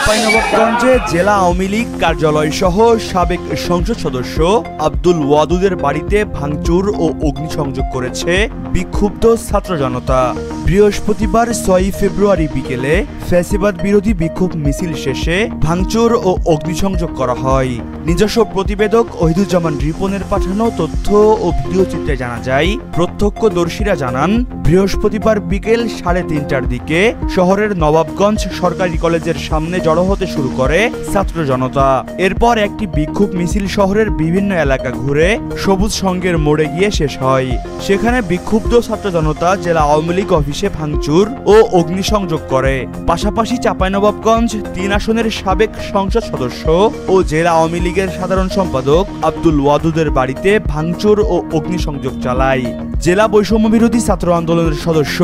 চাঁপাইনবাবগঞ্জে জেলা আওয়ামী লীগ কার্যালয় সহ সাবেক সংসদ সদস্য আব্দুল ওয়াদুদের বাড়িতে ভাঙচুর ও অগ্নিসংযোগ করেছে বিক্ষুব্ধ ছাত্র জনতা। বৃহস্পতিবার ৬ ফেব্রুয়ারি বিকেলে ফ্যাসিবাদ বিরোধী বিক্ষোভ মিছিল শেষে ভাঙচুর ও অগ্নিসংযোগ করা হয়। নিজস্ব প্রতিবেদক ওহিদুজ্জামান রিপনের পাঠানো তথ্য ও ভিডিও চিত্রে জানা যায়, প্রত্যক্ষদর্শীরা জানান বৃহস্পতিবার বিকেল ৩:৩০টার দিকে শহরের নবাবগঞ্জ সরকারি কলেজের সামনে জড়ো হতে শুরু করে ছাত্র জনতা। এরপর একটি বিক্ষোভ মিছিল শহরের বিভিন্ন এলাকা ঘুরে সবুজ সংঘের মোড়ে গিয়ে শেষ হয়। সেখানে বিক্ষুব্ধ ছাত্র জনতা জেলা আওয়ামী লীগ অফিসে ভাঙচুর ও অগ্নিসংযোগ করে। পাশাপাশি চাঁপাইনবাবগঞ্জ ৩ আসনের সাবেক সংসদ সদস্য ও জেলা আওয়ামী লীগের সাধারণ সম্পাদক আব্দুল ওয়াদুদের বাড়িতে ভাঙচুর ও অগ্নিসংযোগ চালায়। জেলা বৈষম্য বিরোধী ছাত্র আন্দোলনের সদস্য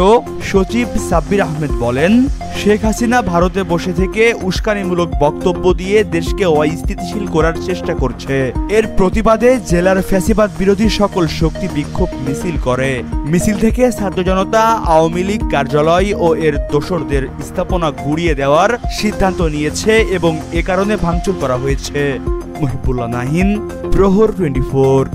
সচিব সাব্বির আহমেদ বলেন, শেখ হাসিনা ভারতে বসে থেকে উস্কানিমূলক বক্তব্য দিয়ে দেশকে অস্থিতিশীল করার চেষ্টা করছে। এর প্রতিবাদে জেলার ফ্যাসিবাদ বিরোধী সকল শক্তি বিক্ষোভ মিছিল করে। মিছিল থেকে ছাত্র জনতা আওয়ামী লীগ কার্যালয় ও এর দোসরদের স্থাপনা গুড়িয়ে দেওয়ার সিদ্ধান্ত নিয়েছে এবং এ কারণে ভাঙচুর করা হয়েছে। মহিবুল্লাহ নাহিন, প্রহর 24।